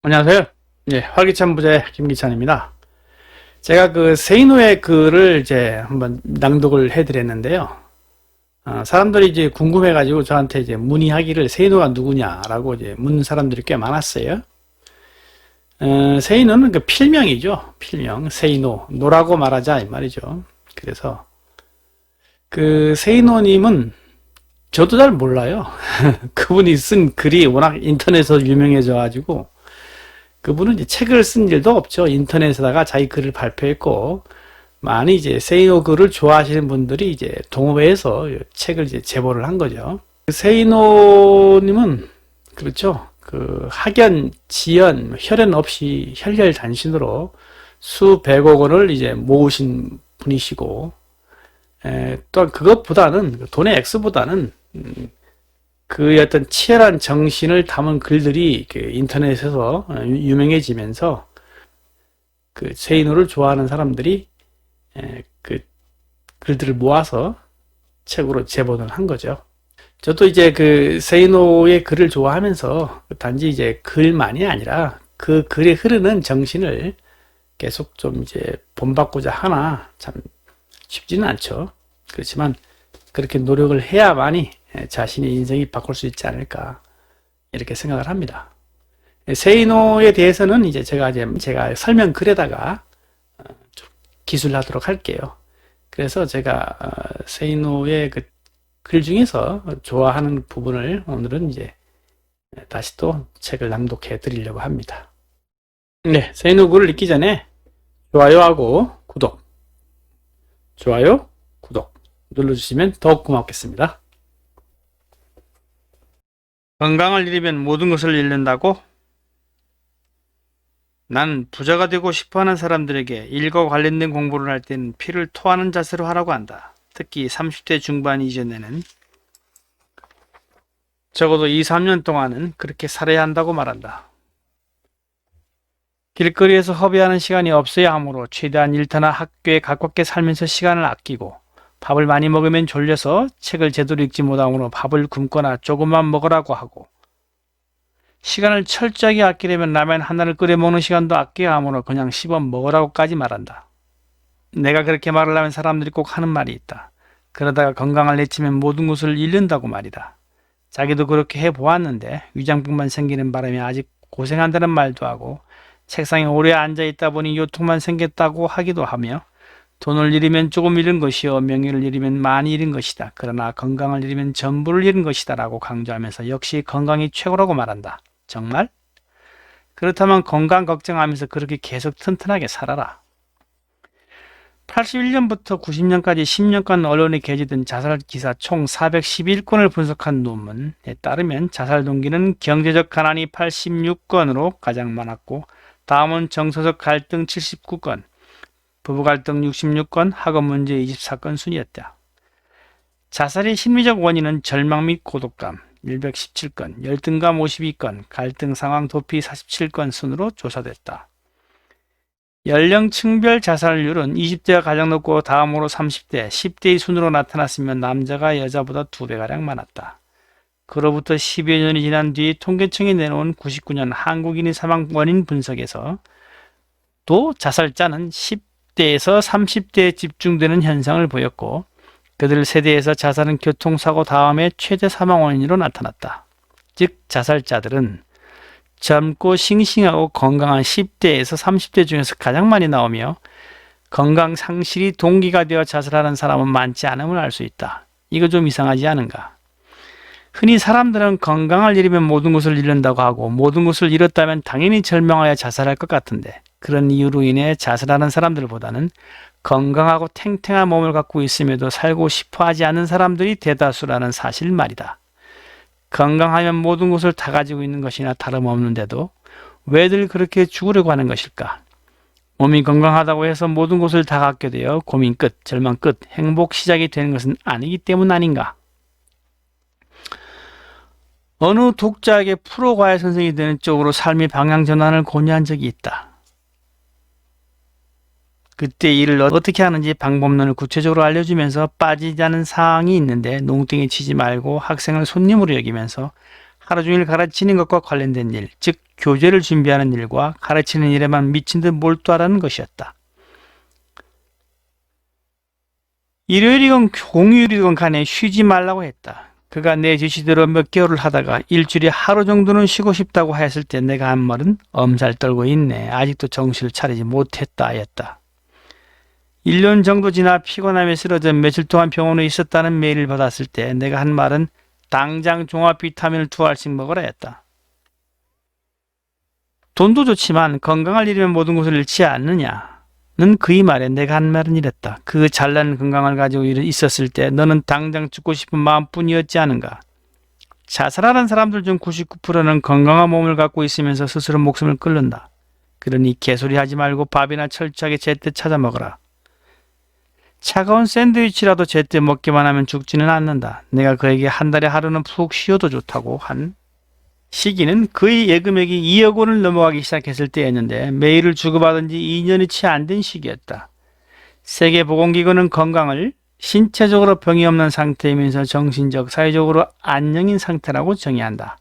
안녕하세요. 예, 활기찬 부자의 김기찬입니다. 제가 그 세이노의 글을 이제 한번 낭독을 해드렸는데요. 사람들이 이제 궁금해가지고 저한테 이제 문의하기를 세이노가 누구냐라고 이제 묻는 사람들이 꽤 많았어요. 세이노는 그 필명이죠. 필명. 세이노. 노라고 말하자 이 말이죠. 그래서 그 세이노님은 저도 잘 몰라요. 그분이 쓴 글이 워낙 인터넷에서 유명해져가지고 그분은 이제 책을 쓴 일도 없죠. 인터넷에다가 자기 글을 발표했고, 많이 이제 세이노 글을 좋아하시는 분들이 이제 동호회에서 책을 이제 제보를 한 거죠. 세이노님은, 그렇죠. 그 학연, 지연, 혈연 없이 혈혈단신으로 수백억 원을 이제 모으신 분이시고, 또한 그것보다는, 돈의 액수보다는, 그 어떤 치열한 정신을 담은 글들이 그 인터넷에서 유명해지면서 그 세이노를 좋아하는 사람들이 그 글들을 모아서 책으로 제본을 한 거죠. 저도 이제 그 세이노의 글을 좋아하면서 단지 이제 글만이 아니라 그 글에 흐르는 정신을 계속 좀 이제 본받고자 하나 참 쉽지는 않죠. 그렇지만 그렇게 노력을 해야만이 자신의 인생이 바꿀 수 있지 않을까 이렇게 생각을 합니다. 세이노에 대해서는 이제 제가 설명 글에다가 좀 기술하도록 할게요. 그래서 제가 세이노의 그 글 중에서 좋아하는 부분을 오늘은 이제 다시 또 책을 낭독해 드리려고 합니다. 네, 세이노 글을 읽기 전에 좋아요하고 구독, 좋아요, 구독 눌러주시면 더욱 고맙겠습니다. 건강을 잃으면 모든 것을 잃는다고? 난 부자가 되고 싶어하는 사람들에게 일과 관련된 공부를 할 때는 피를 토하는 자세로 하라고 한다. 특히 30대 중반 이전에는 적어도 2, 3년 동안은 그렇게 살아야 한다고 말한다. 길거리에서 허비하는 시간이 없어야 하므로 최대한 일터나 학교에 가깝게 살면서 시간을 아끼고 밥을 많이 먹으면 졸려서 책을 제대로 읽지 못하므로 밥을 굶거나 조금만 먹으라고 하고 시간을 철저하게 아끼려면 라면 하나를 끓여 먹는 시간도 아껴야 하므로 그냥 씹어 먹으라고까지 말한다. 내가 그렇게 말을 하면 사람들이 꼭 하는 말이 있다. 그러다가 건강을 내치면 모든 것을 잃는다고 말이다. 자기도 그렇게 해보았는데 위장병만 생기는 바람에 아직 고생한다는 말도 하고 책상에 오래 앉아있다 보니 요통만 생겼다고 하기도 하며 돈을 잃으면 조금 잃은 것이요 명예를 잃으면 많이 잃은 것이다. 그러나 건강을 잃으면 전부를 잃은 것이다 라고 강조하면서 역시 건강이 최고라고 말한다. 정말? 그렇다면 건강 걱정하면서 그렇게 계속 튼튼하게 살아라. 81년부터 90년까지 10년간 언론에 게재된 자살 기사 총 411건을 분석한 논문에 따르면 자살 동기는 경제적 가난이 86건으로 가장 많았고 다음은 정서적 갈등 79건, 부부 갈등 66건, 학업 문제 24건 순이었다. 자살의 심리적 원인은 절망 및 고독감 117건, 열등감 52건, 갈등 상황 도피 47건 순으로 조사됐다. 연령층별 자살률은 20대가 가장 높고 다음으로 30대, 10대의 순으로 나타났으며 남자가 여자보다 2배가량 많았다. 그로부터 10여 년이 지난 뒤 통계청이 내놓은 99년 한국인의 사망 원인 분석에서 또 자살자는 10대에서 30대에 집중되는 현상을 보였고 그들 세대에서 자살은 교통사고 다음에 최대 사망 원인으로 나타났다. 즉 자살자들은 젊고 싱싱하고 건강한 10대에서 30대 중에서 가장 많이 나오며 건강 상실이 동기가 되어 자살하는 사람은 많지 않음을 알 수 있다. 이거 좀 이상하지 않은가? 흔히 사람들은 건강을 잃으면 모든 것을 잃는다고 하고 모든 것을 잃었다면 당연히 절망하여 자살할 것 같은데 그런 이유로 인해 자살하는 사람들보다는 건강하고 탱탱한 몸을 갖고 있음에도 살고 싶어 하지 않는 사람들이 대다수라는 사실 말이다. 건강하면 모든 것을 다 가지고 있는 것이나 다름없는데도 왜들 그렇게 죽으려고 하는 것일까? 몸이 건강하다고 해서 모든 것을 다 갖게 되어 고민 끝, 절망 끝, 행복 시작이 되는 것은 아니기 때문 아닌가? 어느 독자에게 프로과외 선생이 되는 쪽으로 삶의 방향 전환을 권유한 적이 있다. 그때 일을 어떻게 하는지 방법론을 구체적으로 알려주면서 빠지지 않은 사항이 있는데 농땡이 치지 말고 학생을 손님으로 여기면서 하루 종일 가르치는 것과 관련된 일, 즉 교재를 준비하는 일과 가르치는 일에만 미친 듯 몰두하라는 것이었다. 일요일이건 공휴일이건 간에 쉬지 말라고 했다. 그가 내 지시대로 몇 개월을 하다가 일주일에 하루 정도는 쉬고 싶다고 했을 때 내가 한 말은 엄살 떨고 있네. 아직도 정신을 차리지 못했다 하였다. 1년 정도 지나 피곤함에 쓰러져 며칠 동안 병원에 있었다는 메일을 받았을 때 내가 한 말은 당장 종합 비타민을 2알씩 먹으라 했다. 돈도 좋지만 건강을 잃으면 모든 것을 잃지 않느냐. 는 그의 말에 내가 한 말은 이랬다. 그 잘난 건강을 가지고 있었을 때 너는 당장 죽고 싶은 마음뿐이었지 않은가. 자살하는 사람들 중 99%는 건강한 몸을 갖고 있으면서 스스로 목숨을 끊는다. 그러니 개소리 하지 말고 밥이나 철저하게 제때 찾아 먹어라. 차가운 샌드위치라도 제때 먹기만 하면 죽지는 않는다. 내가 그에게 한 달에 하루는 푹 쉬어도 좋다고 한 시기는 그의 예금액이 2억 원을 넘어가기 시작했을 때였는데 메일을 주고받은 지 2년이 채 안 된 시기였다. 세계보건기구는 건강을 신체적으로 병이 없는 상태이면서 정신적, 사회적으로 안녕인 상태라고 정의한다.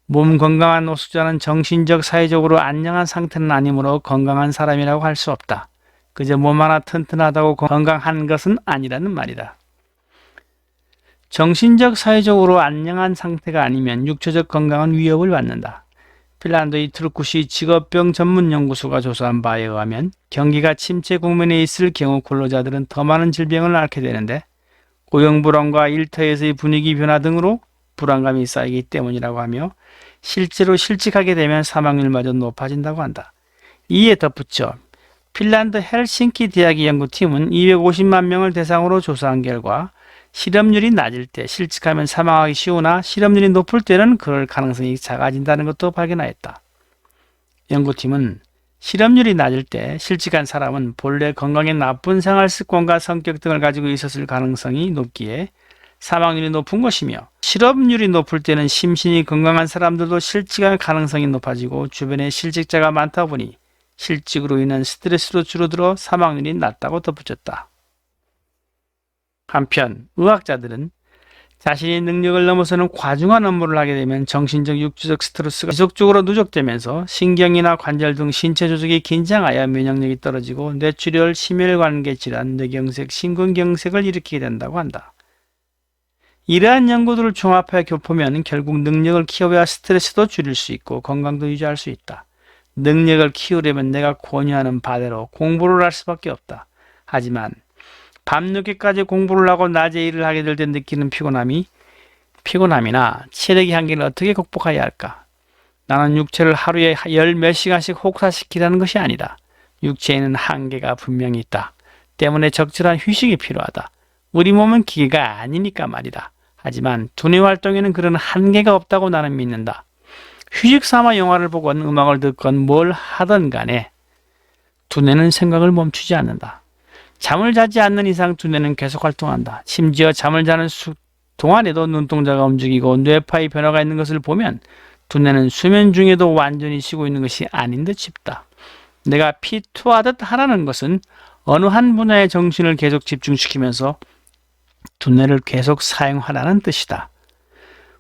몸 건강한 노숙자는 정신적, 사회적으로 안녕한 상태는 아니므로 건강한 사람이라고 할 수 없다. 그저 몸 하나 튼튼하다고 건강한 것은 아니라는 말이다. 정신적, 사회적으로 안녕한 상태가 아니면 육체적 건강은 위협을 받는다. 핀란드의 트루쿠시 직업병 전문연구소가 조사한 바에 의하면 경기가 침체 국면에 있을 경우 근로자들은 더 많은 질병을 앓게 되는데 고용불안과 일터에서의 분위기 변화 등으로 불안감이 쌓이기 때문이라고 하며 실제로 실직하게 되면 사망률마저 높아진다고 한다. 이에 덧붙여 핀란드 헬싱키 대학의 연구팀은 250만 명을 대상으로 조사한 결과 실업률이 낮을 때 실직하면 사망하기 쉬우나 실업률이 높을 때는 그럴 가능성이 작아진다는 것도 발견하였다. 연구팀은 실업률이 낮을 때 실직한 사람은 본래 건강에 나쁜 생활 습관과 성격 등을 가지고 있었을 가능성이 높기에 사망률이 높은 것이며 실업률이 높을 때는 심신이 건강한 사람들도 실직할 가능성이 높아지고 주변에 실직자가 많다 보니 실직으로 인한 스트레스로 줄어들어 사망률이 낮다고 덧붙였다. 한편 의학자들은 자신의 능력을 넘어서는 과중한 업무를 하게 되면 정신적, 육체적 스트레스가 지속적으로 누적되면서 신경이나 관절 등 신체 조직이 긴장하여 면역력이 떨어지고 뇌출혈, 심혈관계 질환, 뇌경색, 심근경색을 일으키게 된다고 한다. 이러한 연구들을 종합하여 보면 결국 능력을 키워야 스트레스도 줄일 수 있고 건강도 유지할 수 있다. 능력을 키우려면 내가 권유하는 바대로 공부를 할 수밖에 없다. 하지만 밤늦게까지 공부를 하고 낮에 일을 하게 될 때 느끼는 피곤함이나 체력의 한계를 어떻게 극복해야 할까? 나는 육체를 하루에 열 몇 시간씩 혹사시키라는 것이 아니다. 육체에는 한계가 분명히 있다. 때문에 적절한 휴식이 필요하다. 우리 몸은 기계가 아니니까 말이다. 하지만 두뇌 활동에는 그런 한계가 없다고 나는 믿는다. 휴식 삼아 영화를 보건 음악을 듣건 뭘 하든 간에 두뇌는 생각을 멈추지 않는다. 잠을 자지 않는 이상 두뇌는 계속 활동한다. 심지어 잠을 자는 동안에도 눈동자가 움직이고 뇌파의 변화가 있는 것을 보면 두뇌는 수면 중에도 완전히 쉬고 있는 것이 아닌 듯 싶다. 내가 피투하듯 하라는 것은 어느 한 분야에 정신을 계속 집중시키면서 두뇌를 계속 사용하라는 뜻이다.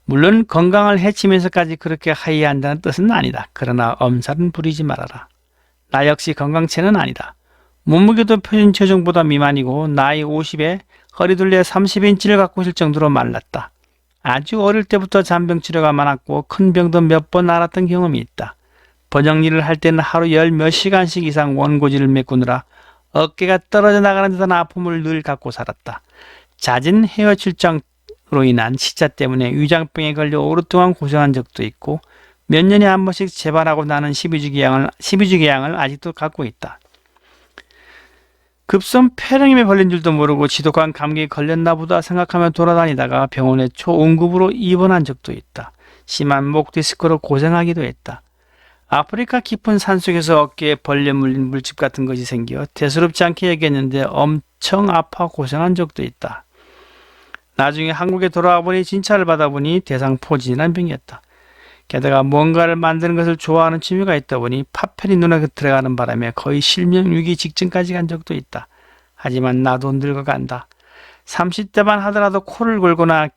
물론 건강을 해치면서까지 그렇게 하여야 한다는 뜻은 아니다. 그러나 엄살은 부리지 말아라. 나 역시 건강체는 아니다. 몸무게도 표준 체중보다 미만이고 나이 50에 허리둘레 30인치를 갖고 있을 정도로 말랐다. 아주 어릴 때부터 잔병 치료가 많았고 큰 병도 몇 번 앓았던 경험이 있다. 번역 일을 할 때는 하루 열 몇 시간씩 이상 원고지를 메꾸느라 어깨가 떨어져 나가는 듯한 아픔을 늘 갖고 살았다. 잦은 해외 출장으로 인한 시차 때문에 위장병에 걸려 오랫동안 고생한 적도 있고 몇 년에 한 번씩 재발하고 나는 12주기양을 아직도 갖고 있다. 급성 폐렴에 걸린 줄도 모르고 지독한 감기에 걸렸나 보다 생각하며 돌아다니다가 병원에 초응급으로 입원한 적도 있다. 심한 목 디스크로 고생하기도 했다. 아프리카 깊은 산속에서 어깨에 벌레 물린 물집 같은 것이 생겨 대수롭지 않게 얘기했는데 엄청 아파 고생한 적도 있다. 나중에 한국에 돌아와 보니 진찰을 받아보니 대상포진이라는 병이었다. 게다가 뭔가를 만드는 것을 좋아하는 취미가 있다 보니 파편이 눈에 들어가는 바람에 거의 실명 위기 직전까지 간 적도 있다. 하지만 나도 늙어간다. 30대만 하더라도 코를 골거나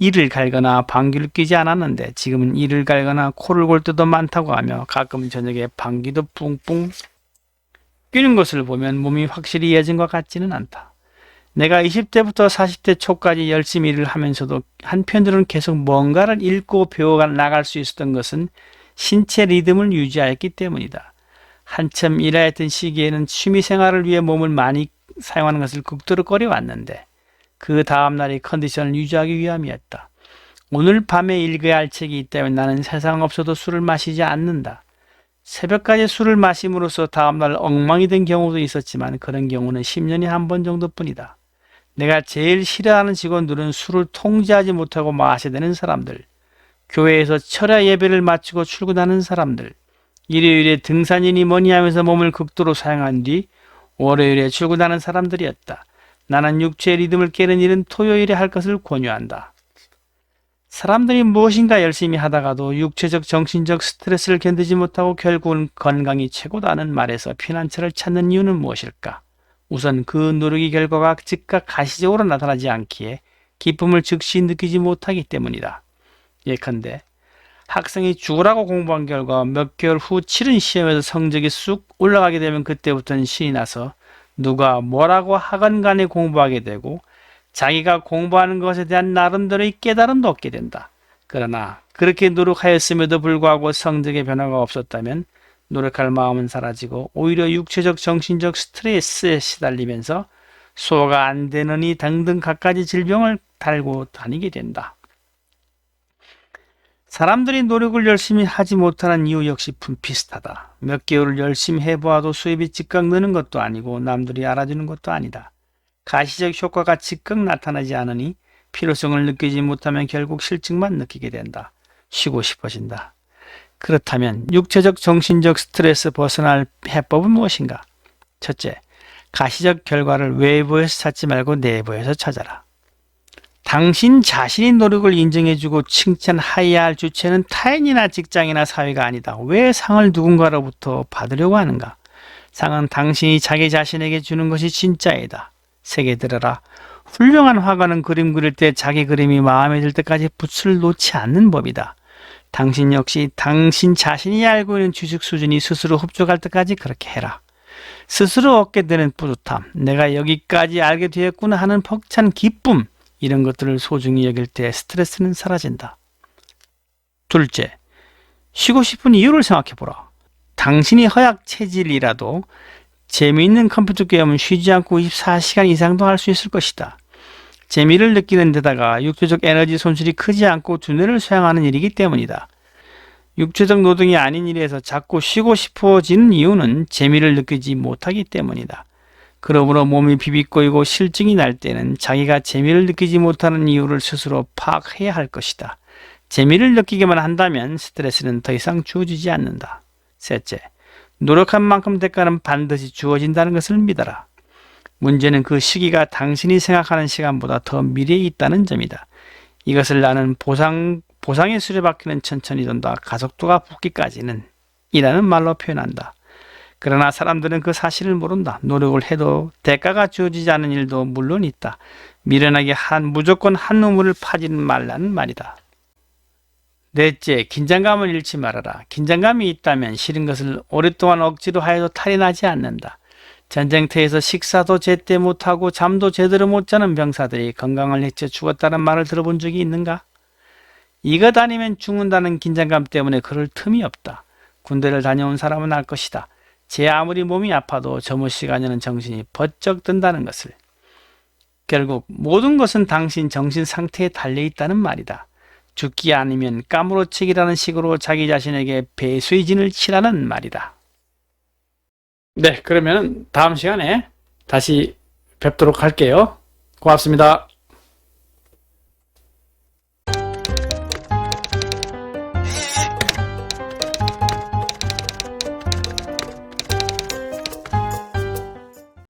이를 갈거나 방귀를 뀌지 않았는데 지금은 이를 갈거나 코를 골 때도 많다고 하며 가끔 저녁에 방귀도 뿡뿡 뀌는 것을 보면 몸이 확실히 예전 것 같지는 않다. 내가 20대부터 40대 초까지 열심히 일을 하면서도 한편으로는 계속 뭔가를 읽고 배워 나갈 수 있었던 것은 신체 리듬을 유지하였기 때문이다. 한참 일하였던 시기에는 취미생활을 위해 몸을 많이 사용하는 것을 극도로 꺼려왔는데 그 다음날의 컨디션을 유지하기 위함이었다. 오늘 밤에 읽어야 할 책이 있다면 나는 세상 없어도 술을 마시지 않는다. 새벽까지 술을 마심으로써 다음날 엉망이 된 경우도 있었지만 그런 경우는 10년에 한 번 정도뿐이다. 내가 제일 싫어하는 직원들은 술을 통제하지 못하고 마셔대는 사람들, 교회에서 철야 예배를 마치고 출근하는 사람들, 일요일에 등산이니 뭐니 하면서 몸을 극도로 사용한 뒤 월요일에 출근하는 사람들이었다. 나는 육체의 리듬을 깨는 일은 토요일에 할 것을 권유한다. 사람들이 무엇인가 열심히 하다가도 육체적 정신적 스트레스를 견디지 못하고 결국은 건강이 최고다는 말에서 피난처를 찾는 이유는 무엇일까? 우선 그 노력의 결과가 즉각 가시적으로 나타나지 않기에 기쁨을 즉시 느끼지 못하기 때문이다. 예컨대 학생이 죽으라고 공부한 결과 몇 개월 후 치른 시험에서 성적이 쑥 올라가게 되면 그때부터는 신이 나서 누가 뭐라고 하건 간에 공부하게 되고 자기가 공부하는 것에 대한 나름대로의 깨달음도 얻게 된다. 그러나 그렇게 노력하였음에도 불구하고 성적의 변화가 없었다면 노력할 마음은 사라지고 오히려 육체적 정신적 스트레스에 시달리면서 소화가 안 되느니 등등 갖가지 질병을 달고 다니게 된다. 사람들이 노력을 열심히 하지 못하는 이유 역시 비슷하다. 몇 개월을 열심히 해보아도 수입이 즉각 느는 것도 아니고 남들이 알아주는 것도 아니다. 가시적 효과가 즉각 나타나지 않으니 필요성을 느끼지 못하면 결국 실증만 느끼게 된다. 쉬고 싶어진다. 그렇다면 육체적 정신적 스트레스 벗어날 해법은 무엇인가? 첫째, 가시적 결과를 외부에서 찾지 말고 내부에서 찾아라. 당신 자신이 노력을 인정해주고 칭찬해야 할 주체는 타인이나 직장이나 사회가 아니다. 왜 상을 누군가로부터 받으려고 하는가? 상은 당신이 자기 자신에게 주는 것이 진짜이다. 새겨 들어라. 훌륭한 화가는 그림 그릴 때 자기 그림이 마음에 들 때까지 붓을 놓지 않는 법이다. 당신 역시 당신 자신이 알고 있는 지식 수준이 스스로 흡족할 때까지 그렇게 해라. 스스로 얻게 되는 뿌듯함, 내가 여기까지 알게 되었구나 하는 벅찬 기쁨, 이런 것들을 소중히 여길 때 스트레스는 사라진다. 둘째, 쉬고 싶은 이유를 생각해보라. 당신이 허약 체질이라도 재미있는 컴퓨터 게임은 쉬지 않고 24시간 이상도 할 수 있을 것이다. 재미를 느끼는 데다가 육체적 에너지 손실이 크지 않고 두뇌를 소양하는 일이기 때문이다. 육체적 노동이 아닌 일에서 자꾸 쉬고 싶어지는 이유는 재미를 느끼지 못하기 때문이다. 그러므로 몸이 비비꼬이고 실증이 날 때는 자기가 재미를 느끼지 못하는 이유를 스스로 파악해야 할 것이다. 재미를 느끼기만 한다면 스트레스는 더 이상 주어지지 않는다. 셋째, 노력한 만큼 대가는 반드시 주어진다는 것을 믿어라. 문제는 그 시기가 당신이 생각하는 시간보다 더 미래에 있다는 점이다. 이것을 나는 보상의 수레바퀴는 천천히 돈다. 가속도가 붙기까지는 이라는 말로 표현한다. 그러나 사람들은 그 사실을 모른다. 노력을 해도 대가가 주어지지 않은 일도 물론 있다. 미련하게 무조건 한 우물을 파지는 말라는 말이다. 넷째, 긴장감을 잃지 말아라. 긴장감이 있다면 싫은 것을 오랫동안 억지로 하여도 탈이 나지 않는다. 전쟁터에서 식사도 제때 못하고 잠도 제대로 못 자는 병사들이 건강을 해쳐 죽었다는 말을 들어본 적이 있는가? 이것 아니면 죽는다는 긴장감 때문에 그럴 틈이 없다. 군대를 다녀온 사람은 알 것이다. 제 아무리 몸이 아파도 저녁 시간에는 정신이 번쩍 든다는 것을. 결국 모든 것은 당신 정신 상태에 달려있다는 말이다. 죽기 아니면 까무러치기라는 식으로 자기 자신에게 배수의 진을 치라는 말이다. 네, 그러면 다음 시간에 다시 뵙도록 할게요. 고맙습니다.